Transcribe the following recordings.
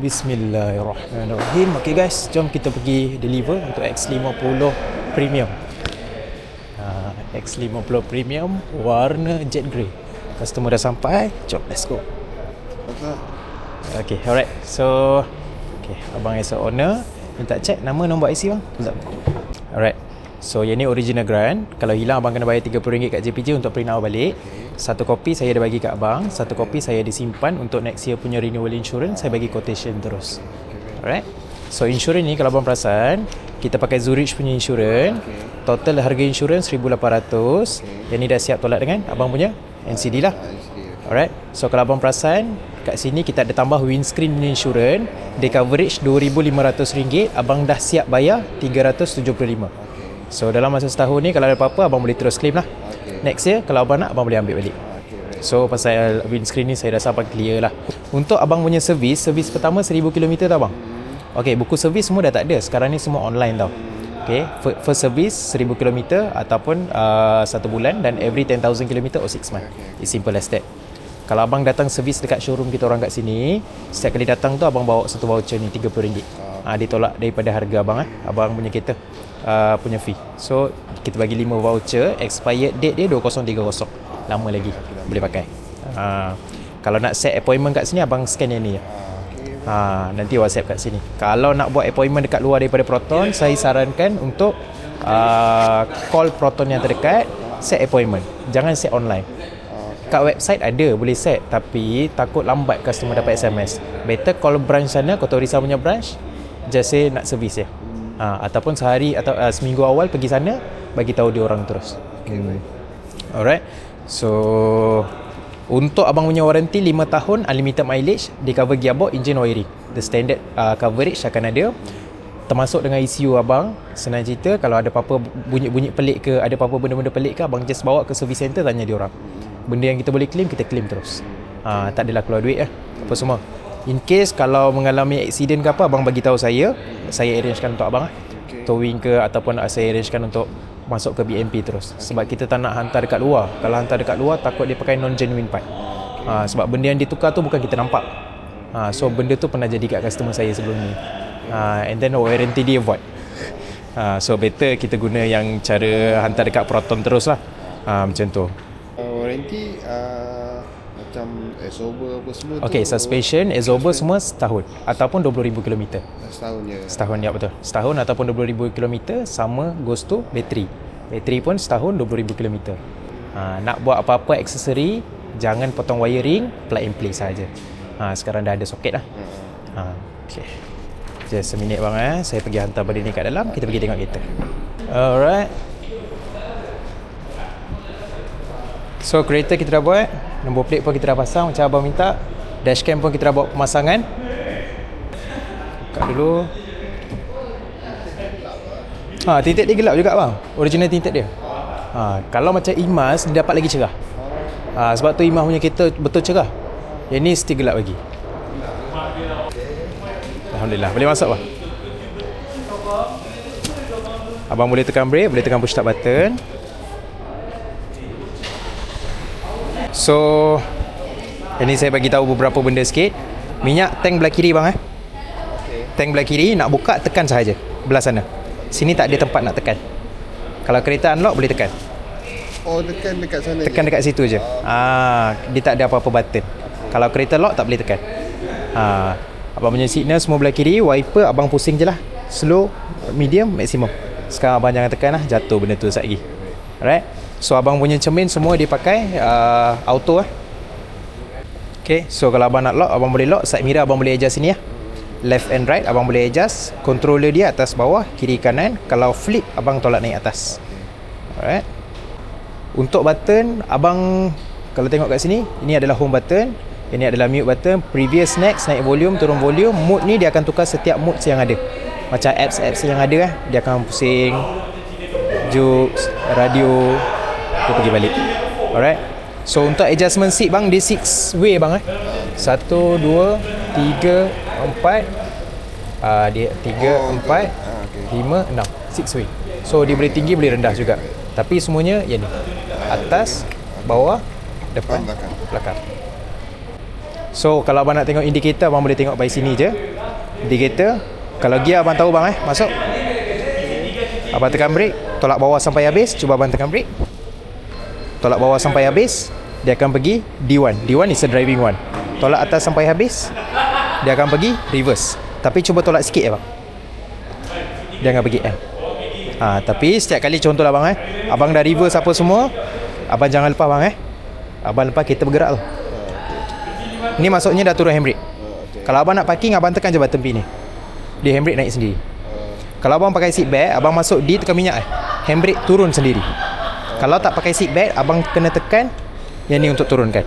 Bismillahirrahmanirrahim. Okay guys, jom kita pergi deliver untuk X50 Premium. X50 Premium warna jet grey. Customer dah sampai, jom let's go. Okay, alright. So, okay, abang as a owner minta check nama nombor IC bang. Sekejap. Alright. So, yang ni original grant. Kalau hilang abang kena bayar RM30 kat JPJ untuk print out balik. Satu kopi saya dah bagi kat abang, satu kopi saya disimpan untuk next year punya renewal insurance. Saya bagi quotation terus. Alright. So insurans ni kalau abang perasan, kita pakai Zurich punya insurans. Total harga insurans RM1,800. Yang ni dah siap tolak dengan abang punya NCD lah. Alright. So kalau abang perasan, kat sini kita ada tambah windscreen punya insurans. Dia coverage RM2,500. Abang dah siap bayar RM375. So dalam masa setahun ni kalau ada apa-apa abang boleh terus claim lah. Next year kalau abang nak, abang boleh ambil balik. So pasal windscreen ni saya rasa abang clear lah. Untuk abang punya servis pertama 1000 km tau bang. Okay, buku servis semua dah tak ada. Sekarang ni semua online tau. Okay, first service 1000 km ataupun 1 bulan, dan every 10,000 km or 6 months. It's simple as that. Kalau abang datang servis dekat showroom kita orang kat sini, setiap kali datang tu abang bawa satu voucher ni RM30. Ditolak daripada harga abang abang punya kereta punya fee. So kita bagi 5 voucher, expired date dia 2030. Lama lagi boleh pakai. Kalau nak set appointment kat sini, abang scan yang ni je. Nanti WhatsApp kat sini. Kalau nak buat appointment dekat luar daripada Proton, saya sarankan untuk call Proton yang terdekat, set appointment. Jangan set online. Kat website ada boleh set, tapi takut lambat customer dapat SMS. Better call branch sana, Kota Risau punya branch, just say nak servis je. Ataupun sehari atau seminggu awal pergi sana, bagi tahu dia orang terus. Alright. So untuk abang punya warranty 5 tahun unlimited mileage, dia cover gearbox, engine, wiring. The standard coverage akan ada, termasuk dengan ECU abang. Senang cerita, kalau ada apa-apa bunyi-bunyi pelik ke, ada apa-apa benda-benda pelik ke, abang just bawa ke service center, tanya dia orang. Benda yang kita boleh claim, kita claim terus. Tak adalah keluar duit apa semua. In case kalau mengalami accident ke apa, abang bagi tahu saya arrangekan untuk abang towing ke, ataupun saya arrangekan untuk masuk ke BMP terus. Sebab kita tak nak hantar dekat luar. Kalau hantar dekat luar, takut dia pakai non-genuine part. Sebab benda yang ditukar tu bukan kita nampak. So benda tu pernah jadi kat customer saya sebelum ni. And then warranty dia void. So better kita guna yang cara hantar dekat Proton terus lah. Macam tu. Warranty macam exober apa semua tu. Okay, suspension, exober semua setahun ataupun 20,000 km. Setahun je. Setahun, ya betul. Setahun ataupun 20,000 km. Sama goes to bateri. Bateri pun setahun 20,000 km. Nak buat apa-apa aksesori, jangan potong wiring, plug and play saja. Sekarang dah ada soket lah. Okay. Just seminit bang saya pergi hantar benda ni kat dalam, kita pergi tengok kereta. Alright. So kereta kita dah buat, nombor plate pun kita dah pasang macam abang minta. Dashcam pun kita dah buat pemasangan. Buka dulu. Tinted dia gelap juga bang. Original tinted dia. Kalau macam Imas, dia dapat lagi cerah. Sebab tu Imas punya kereta betul cerah. Yang ni still gelap lagi. Alhamdulillah, boleh masuk bang. Abang boleh tekan brake, boleh tekan push start button. So ini saya bagi tahu beberapa benda sikit. Minyak tank belah kiri bang Tank belah kiri, nak buka tekan sahaja belah sana. Sini tak ada tempat nak tekan. Kalau kereta unlock boleh tekan. Tekan dekat sana. Tekan dekat situ je. Dia tak ada apa-apa button. Kalau kereta lock tak boleh tekan. Abang punya signal semua belah kiri. Wiper abang pusing je lah. Slow, medium, maximum. Sekarang abang jangan tekan lah, jatuh benda tu sekejap lagi. Alright. So abang punya cermin semua dia pakai auto Okay, so kalau abang nak lock, abang boleh lock. Side mirror abang boleh adjust sini left and right abang boleh adjust. Controller dia atas bawah, kiri kanan. Kalau flip, abang tolak naik atas. Alright. Untuk button, abang kalau tengok kat sini, ini adalah home button, ini adalah mute button. Previous, next, naik volume, turun volume. Mode ni dia akan tukar setiap modes yang ada. Macam apps yang ada dia akan pusing, jokes, radio, dia pergi balik. Alright. So untuk adjustment seat bang, dia 6 way bang 1, 2, 3, 4. Dia 3, 4, 5, 6. 6 way. So dia boleh tinggi, boleh rendah juga. Tapi semuanya yang ni. Atas, bawah, depan, belakang. So kalau abang nak tengok indikator, abang boleh tengok by sini je. Indikator. Kalau gear abang tahu bang masuk. Abang tekan brake, tolak bawah sampai habis. Cuba abang tekan brake, tolak bawah sampai habis, dia akan pergi D1. D1 is a driving one. Tolak atas sampai habis, dia akan pergi reverse. Tapi cuba tolak sikit ya bang, dia akan pergi M. Tapi setiap kali contohlah bang abang dah reverse apa semua, abang jangan lepas bang abang lepas kereta bergerak tu. Ni maksudnya dah turun handbrake. Kalau abang nak parking, abang tekan je button P ni, dia handbrake naik sendiri. Kalau abang pakai seat belt, abang masuk D tekan minyak handbrake turun sendiri. Kalau tak pakai seat belt, abang kena tekan yang ni untuk turunkan.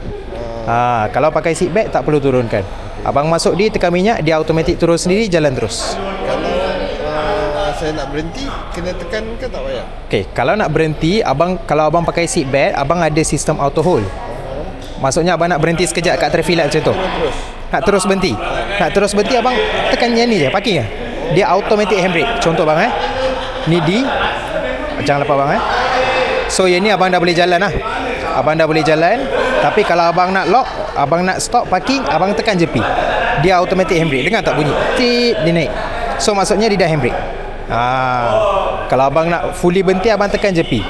Kalau pakai seat belt tak perlu turunkan. Abang masuk D tekan minyak, dia automatik turun sendiri, jalan terus. Kalau saya nak berhenti, kena tekan ke tak payah? Okey, kalau nak berhenti, kalau abang pakai seat belt, abang ada sistem auto hold. Maksudnya abang nak berhenti sekejap kat traffic light macam tu. Nak terus berhenti. Abang tekan yang ni je, parking dia automatic handbrake. Contoh bang ni D, jangan lepas bang So yang ni abang dah boleh jalan Abang dah boleh jalan. Tapi kalau abang nak lock, abang nak stop parking, abang tekan je P, dia automatic handbrake. Dengar tak bunyi? Tit, dia naik. So maksudnya dia dah handbrake. Kalau abang nak fully berhenti, abang tekan je P.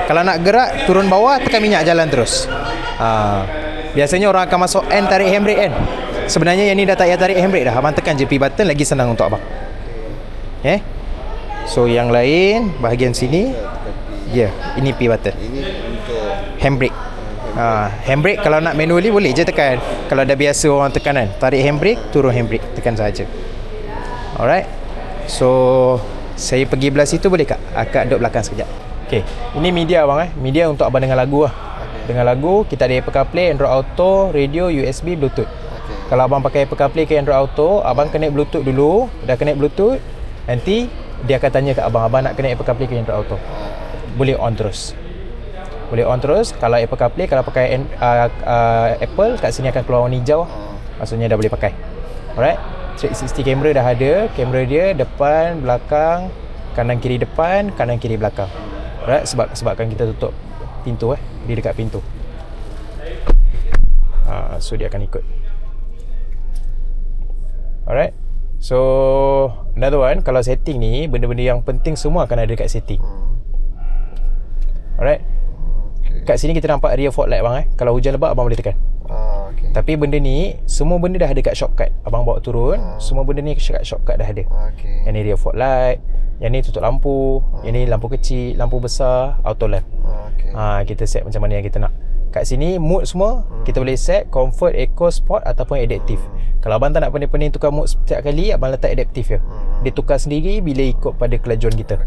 Kalau nak gerak, turun bawah, tekan minyak, jalan terus. Biasanya orang akan masuk N tarik handbrake kan. Sebenarnya yang ni dah tak payah tarik handbrake dah. Abang tekan je P button, lagi senang untuk abang. So yang lain bahagian sini, ini P button. Ini untuk handbrake. Handbrake kalau nak manually boleh je tekan. Kalau dah biasa orang tekan kan, tarik handbrake, turun handbrake, tekan saja. Alright. So saya pergi belah situ boleh kak? Akak duduk belakang sekejap. Okay, ini media abang media untuk abang dengar lagu Dengar lagu, kita ada Apple CarPlay, Android Auto, radio, USB, Bluetooth. Kalau abang pakai Apple CarPlay ke Android Auto, abang connect Bluetooth dulu. Dah connect Bluetooth, nanti dia akan tanya kat abang nak connect Apple CarPlay ke Android Auto. Boleh on terus. Kalau Apple CarPlay, kalau pakai Apple, kat sini akan keluar warna hijau. Maksudnya dah boleh pakai. Alright. 360 kamera dah ada. Kamera dia depan, belakang, kanan kiri depan, kanan kiri belakang. Alright, sebabkan kita tutup pintu dia dekat pintu. So dia akan ikut. Alright. So another one, kalau setting ni, benda-benda yang penting semua akan ada dekat setting. Alright. Kat sini kita nampak rear fog light bang Kalau hujan lebat, abang boleh tekan. Tapi benda ni, semua benda dah ada kat shortcut. Abang bawa turun, semua benda ni kat shortcut dah ada. Yang ni rear fog light, yang ni tutup lampu, yang ni lampu kecil, lampu besar, auto lamp. Kita set macam mana yang kita nak. Kat sini mood semua kita boleh set comfort, eco, sport ataupun adaptive. Kalau abang tak nak pening-pening tukar mood setiap kali, abang letak adaptive je. Dia tukar sendiri bila ikut pada kelajuan kita.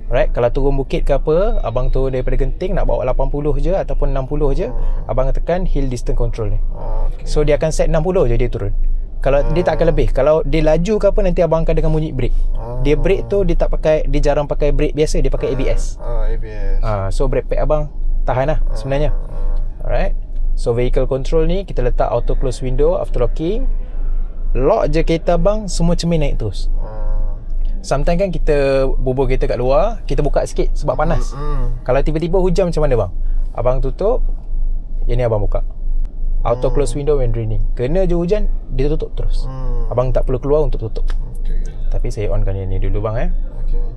Alright, kalau turun bukit ke apa, abang turun daripada Genting nak bawa 80 je ataupun 60 je, abang tekan hill distance control ni. So dia akan set 60 je dia turun. Kalau dia tak akan lebih. Kalau dia laju ke apa, nanti abang akan dengan bunyi brake. Dia brake tu dia jarang pakai brake biasa, dia pakai ABS. So brake pad abang tahan lah sebenarnya. Alright. So vehicle control ni kita letak auto close window, after locking. Lock je kereta abang, semua cermin naik terus. Sometimes kan kita bubur kereta kat luar, kita buka sikit sebab panas. Kalau tiba-tiba hujan macam mana bang? Abang tutup, yang ni abang buka. Auto close window when raining. Kena je hujan, dia tutup terus. Abang tak perlu keluar untuk tutup. Tapi saya onkan yang ni dulu bang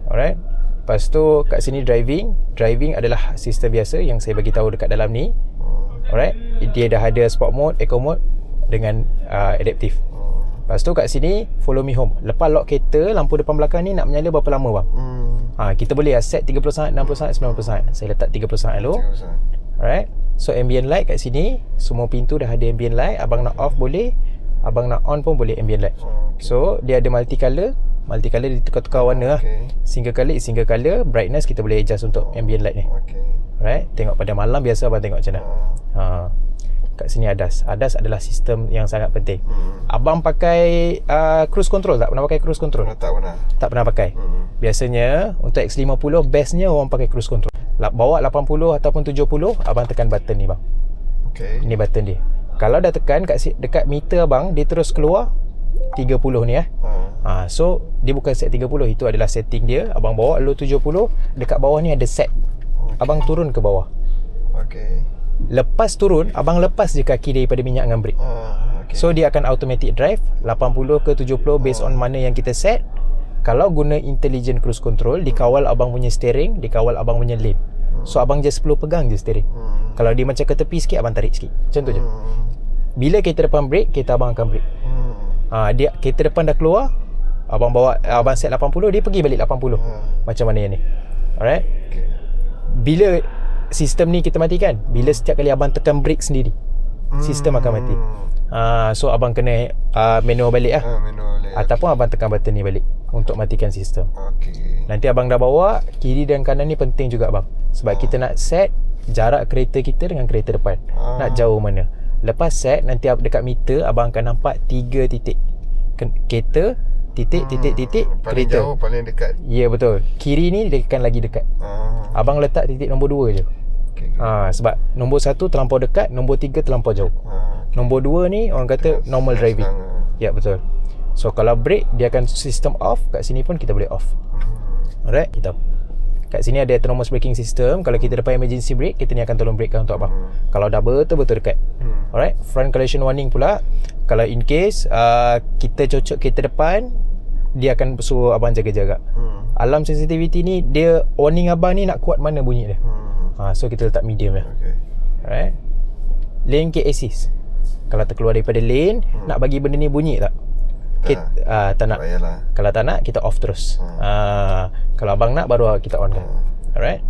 Alright. Lepas tu kat sini driving. Driving adalah sistem biasa yang saya bagi tahu dekat dalam ni. Alright. Dia dah ada sport mode, eco mode dengan adaptive. Lepas tu kat sini follow me home. Lepas lock kereta, lampu depan belakang ni nak menyala berapa lama bang? Kita boleh set 30 saat, 60 saat, 90 saat. Saya letak 30 saat dulu. Alright. So ambient light kat sini, semua pintu dah ada ambient light. Abang nak off boleh, abang nak on pun boleh ambient light. So dia ada multicolor. Multicolor dia tukar-tukar warna Single color, brightness kita boleh adjust untuk ambient light ni. Alright. Tengok pada malam biasa abang tengok macam mana. Kat sini ADAS. ADAS adalah sistem yang sangat penting. Abang pakai cruise control tak? Pernah pakai cruise control? Tak pernah. Tak pernah pakai. Biasanya untuk X50 bestnya orang pakai cruise control. Bawa 80 ataupun 70, abang tekan button ni bang. Ini button dia. Kalau dah tekan dekat meter abang, dia terus keluar 30 ni so dia bukan set 30, itu adalah setting dia. Abang bawa low 70, dekat bawah ni ada set. Abang turun ke bawah. Lepas turun, abang lepas je kaki daripada minyak dengan brake. So dia akan automatic drive 80 ke 70 based on mana yang kita set. Kalau guna intelligent cruise control, dikawal abang punya steering, dikawal abang punya lane. So abang just perlu pegang je steering. Kalau dia macam ke tepi sikit, abang tarik sikit. Macam tu je. Bila kereta depan break, kereta abang akan break. Dia kereta depan dah keluar, abang bawa, abang set 80, dia pergi balik 80. Macam mana yang ni. Alright. Bila sistem ni kita matikan, bila setiap kali abang tekan brake sendiri, sistem akan mati. So abang kena manual balik lah. Manual balik. Ataupun abang tekan button ni balik untuk matikan sistem. Nanti abang dah bawa, kiri dan kanan ni penting juga abang. Sebab kita nak set jarak kereta kita dengan kereta depan. Nak jauh mana. Lepas set, nanti dekat meter abang akan nampak 3 titik. Kereta, titik, paling kereta. jauh, paling dekat. Ya, betul. Kiri ni dia akan lagi dekat. Abang letak titik nombor 2 je. Sebab nombor 1 terlampau dekat, nombor 3 terlampau jauh. Nombor 2 ni orang kata normal driving. Ya, betul. So kalau brake, dia akan system off. Kat sini pun kita boleh off. Alright, kita kat sini ada autonomous braking system. Kalau kita depan emergency brake, kita ni akan tolong brakekan untuk abang. Kalau dah betul-betul dekat. Alright, front collision warning pula. Kalau in case kita cocok kereta depan, dia akan suruh abang jaga-jaga. Alarm sensitivity ni, dia warning abang ni nak kuat mana bunyi dia. So kita letak medium dia. Alright. Lane K assist. Kalau terkeluar daripada lane, nak bagi benda ni bunyi tak? Tak nak. Kalau tak nak, kita off terus. Kalau abang nak, baru kita on kan. Alright.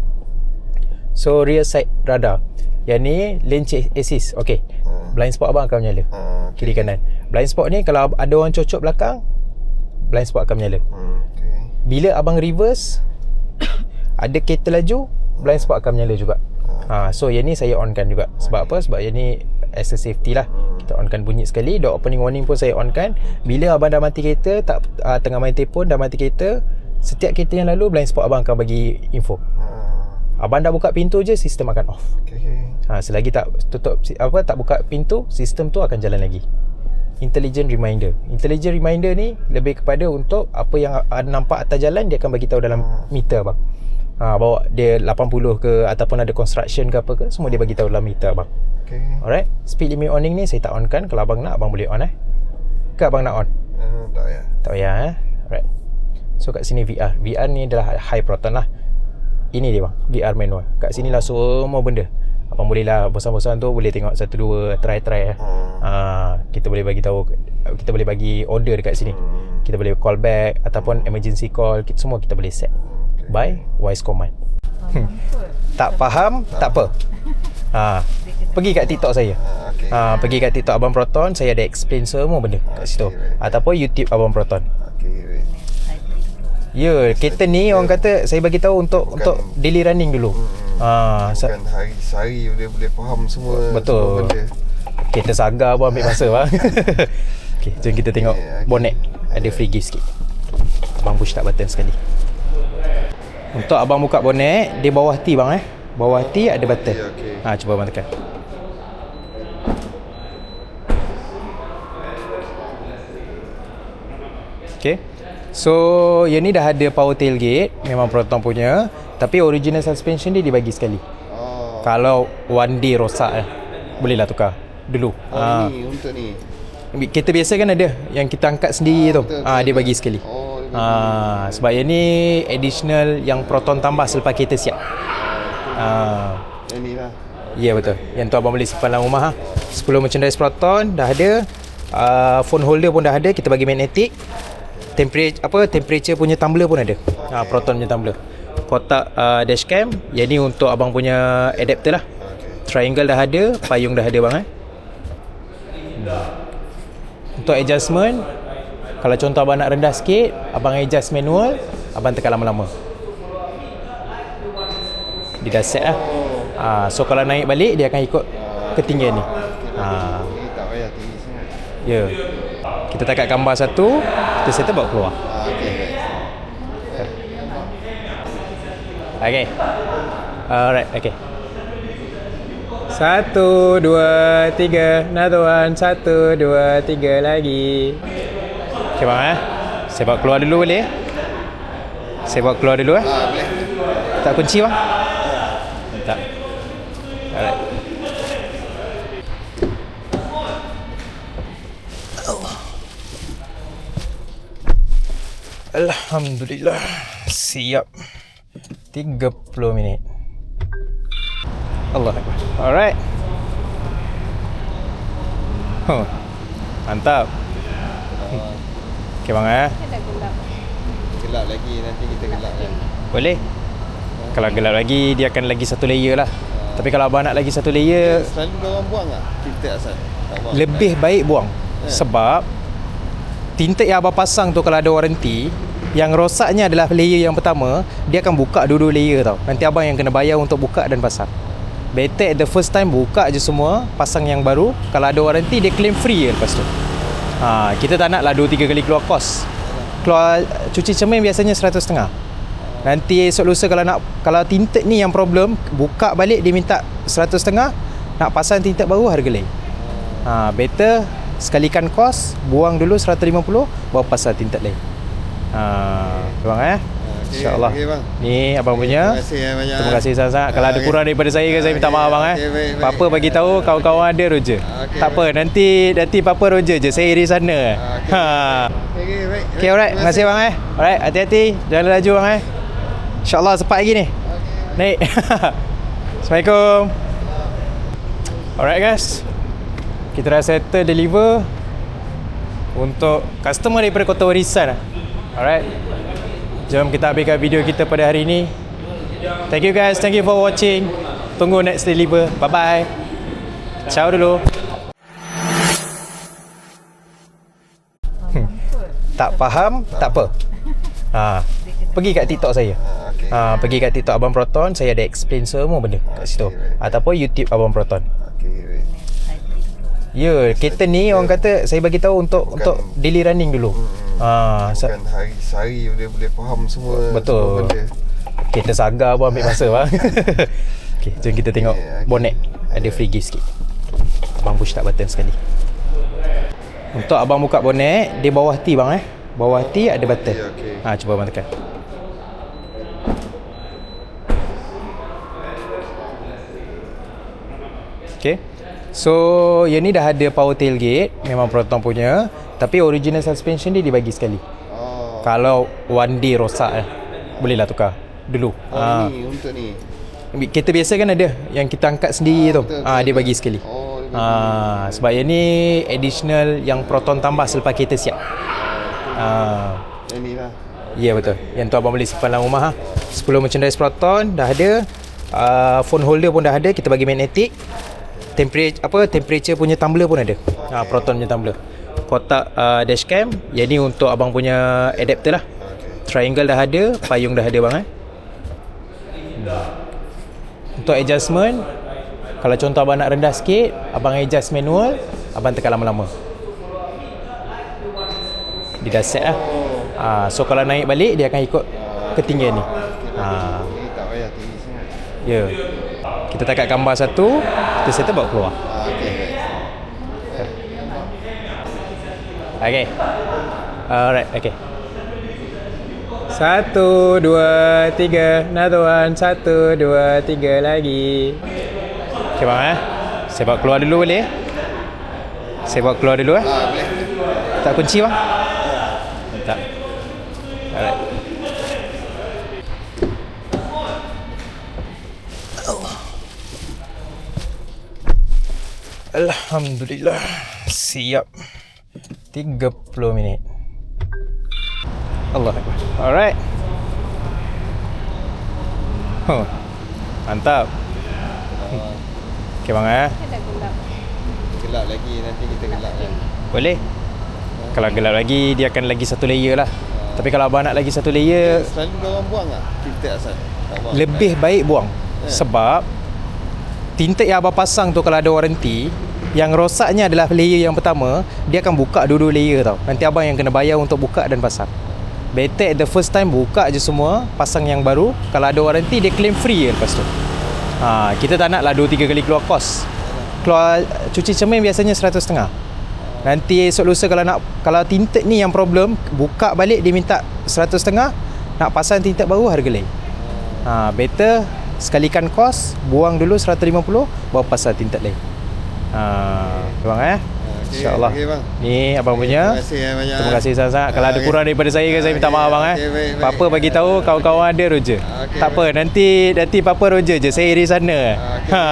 So rear side radar. Yang ni lane change assist. Okay. Blind spot abang akan menyala. Kiri kanan. Blind spot ni kalau ada orang cocok belakang, blind spot akan menyala. Bila abang reverse, ada kereta laju, blind spot akan menyala juga. So yang ni saya on kan juga. Sebab apa? Sebab yang ni as a safety lah. Kita on kan bunyi sekali. Door opening warning pun saya on kan. Bila abang dah mati kereta, tengah main telefon, dah mati kereta, setiap kereta yang lalu, blind spot abang akan bagi info. Abang dah buka pintu je, sistem akan off. Selagi tak tutup tak buka pintu, sistem tu akan jalan lagi. Intelligent reminder. Intelligent reminder ni lebih kepada untuk apa yang nampak atas jalan, dia akan bagi tahu dalam meter abang. Bawa dia 80 ke ataupun ada construction ke apa ke, semua dia bagi tahu dalam meter abang. Alright. Speed limit warning ni saya tak on kan. Kalau abang nak, abang boleh on ke abang nak on? Tak payah. Tak payah Alright. So kat sini VR. VR ni adalah high proton lah. Ini dia bang, VR manual. Kat sini lah semua benda. Abang boleh lah bosan-bosan tu boleh tengok 1 2 try kita boleh bagi tahu, kita boleh bagi order dekat sini. Kita boleh call back ataupun emergency call, semua kita boleh set by voice command. Tak faham, tak apa. Pergi kat TikTok saya. Pergi kat TikTok Abang Proton, saya ada explain semua benda kat situ. Ataupun YouTube Abang Proton. Ya, kereta ni orang kata saya bagi tahu untuk daily running dulu. Bukan hari-hari boleh faham semua. Betul. Semua benda. Kereta Saga pun ambil masa bang. Okay, jom kita tengok bonnet. Ada free gift sikit. Abang push start button sekali. Untuk abang buka bonnet, dia bawah T bang Bawah T ada button. Cuba abang tekan. Okay. So yang ni dah ada power tailgate, memang Proton punya. Tapi original suspension dia dibagi sekali. Kalau one day rosak bolehlah tukar dulu. Ni untuk ni. Kereta biasa kan ada yang kita angkat sendiri tu. Dia bagi sekali. Sebab yang ni additional yang Proton tambah selepas kereta siap. Yang ni lah. Ya betul. Yang tu abang boleh simpan dalam rumah 10 merchandise Proton dah ada. Phone holder pun dah ada, kita bagi magnetic. Temperature punya tumbler pun ada. Proton punya tumbler. Kotak dashcam, yang ni untuk abang punya adapter lah. Triangle dah ada, payung dah ada bang Untuk adjustment, kalau contoh abang nak rendah sikit, abang adjust manual, abang tekan lama-lama. Dia dah set lah. So kalau naik balik, dia akan ikut ketinggian ni. Ni tak payah tinggi sangat. Ya. Kita takat gambar satu, kita settle bawa keluar. Okay. Alright, okay. 1, 2, 3. Another one. 1, 2, 3 lagi. Okay bang saya bawa keluar dulu boleh? Saya bawa keluar dulu Boleh. Tak kunci bang? Tak. Alright. Alhamdulillah. Siap. 30 minit. Allah Akbar. Alright. Mantap. Okay bang Gelap lagi, nanti kita gelap kan. Boleh. Kalau gelap lagi, dia akan lagi satu layer lah. Tapi kalau abang nak lagi satu layer, Selalu diorang buang tak tinted asal? Tak buang. lebih baik buang. Sebab tinted yang abang pasang tu kalau ada warranty, yang rosaknya adalah layer yang pertama, dia akan buka dua-dua layer tau. Nanti abang yang kena bayar untuk buka dan pasang. Better at the first time buka je semua, pasang yang baru. Kalau ada warranty, dia claim free je lepas tu. Kita tak nak lah 2-3 kali keluar kos. Keluar cuci cermin biasanya 100.5. Nanti esok lusa kalau tinted ni yang problem, buka balik dia minta 100.5, nak pasang tinted baru harga lain. Better sekalikan kos, buang dulu 150, baru pasang tinted lain. Bang InsyaAllah. Okay, bang. Ni abang punya. Terima kasih banyak. Terima kasih sangat-sangat. Kalau ada kurang daripada saya saya minta maaf bang baik. Apa-apa bagi tahu kawan-kawan ada Roger. Tak apa, nanti apa-apa Roger je. Saya iri sana. Baik. Okay, alright. Terima kasih bang Alright, hati-hati. Jangan laju bang InsyaAllah sempat lagi ni. Naik. Assalamualaikum. Alright guys. Kita dah settle deliver untuk customer daripada Kota Warisan. Alright. Jom kita habiskan video kita pada hari ini. Thank you guys. Thank you for watching. Tunggu next deliver. Bye-bye. Ciao dulu. Tak faham? Tak apa. Pergi kat TikTok saya. Pergi kat TikTok Abang Proton. Saya ada explain semua benda kat situ. Ataupun YouTube Abang Proton. Ya, kereta ni orang kata saya bagi tahu untuk daily running dulu. Bukan hari-hari boleh faham semua. Betul. Semua benda. Kita sagar pun ambil masa bang. Okay, jom kita tengok bonnet. Ada free gift sikit. Abang push start button sekali. Untuk abang buka bonnet, dia bawah T bang Bawah T ada button. Cuba abang tekan. Okay. So, yang ni dah ada power tailgate. Memang Proton punya. Tapi original suspension dia dibagi sekali. Kalau one day rosak bolehlah tukar dulu. Ni untuk ni. Kereta biasa kan ada yang kita angkat sendiri tu. Dia bagi sekali. Sebab yang ni additional yang Proton tambah selepas kereta siap. Yang ni lah. Ya betul. Yang tu abang boleh simpan dalam rumah 10 merchandise Proton dah ada. Phone holder pun dah ada. Kita bagi magnetic. Temperature punya tumbler pun ada. Proton punya tumbler. Kotak dashcam. Yang ni untuk abang punya adapter lah. Triangle dah ada, payung dah ada bang Untuk adjustment, kalau contoh abang nak rendah sikit, abang adjust manual, abang tekan lama-lama. Dia dah set lah. So kalau naik balik dia akan ikut ketinggian ni. Ni tak payah tinggi sangat. Ya. Kita takat gambar satu, kita settle bawa keluar. Okay. Alright, okay. 1, 2, 3. Another one. 1, 2, 3 lagi. Okay bang saya bawa keluar dulu boleh? Saya bawa keluar dulu Boleh. Tak kunci bang? Tak. Alright. Alhamdulillah. Siap. 30 minit. Allah Akbar. Alright. Mantap. Okay bang Gelap lagi, nanti kita gelap kan. Boleh. Kalau gelap lagi, dia akan lagi satu layer lah. Tapi kalau abang nak lagi satu layer, Selalu diorang buang tak tinted asal? Tak buang. lebih baik buang. Sebab tinted yang abang pasang tu kalau ada warranty, yang rosaknya adalah layer yang pertama, dia akan buka dua-dua layer tau. Nanti abang yang kena bayar untuk buka dan pasang. Better at the first time buka je semua, pasang yang baru. Kalau ada warranty, dia claim free je lepas tu. Kita tak nak lah 2-3 kali keluar kos. Keluar cuci cermin biasanya 100.5. Nanti esok lusa kalau tinted ni yang problem, buka balik dia minta 100.5, nak pasang tinted baru harga lain. Better sekalikan kos, buang dulu 150, baru pasang tinted lain. Bang InsyaAllah. Okey bang. Ni abang punya. Terima kasih banyak. Terima kasih sangat-sangat. Kalau ada Okey. kurang daripada saya kan, saya minta maaf bang Okey, baik, baik. Apa bagi tahu kawan-kawan ada Roger. Okey, Tak apa, nanti Papa Roger je. Saya iri sana. Okey. Ha.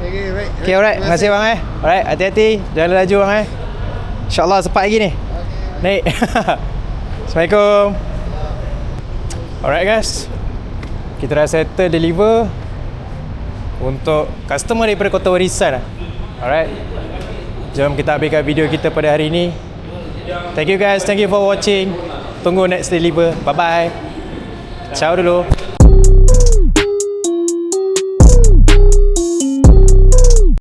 Okey, baik. Okay, alright. Terima kasih bang Alright, hati-hati. Jangan laju bang InsyaAllah sempat lagi ni. Naik. Assalamualaikum. Alright guys. Kita dah settle deliver untuk customer daripada Kota Warisan. Alright. Jom kita habiskan video kita pada hari ini. Thank you guys. Thank you for watching. Tunggu next deliver. Bye bye. Ciao dulu.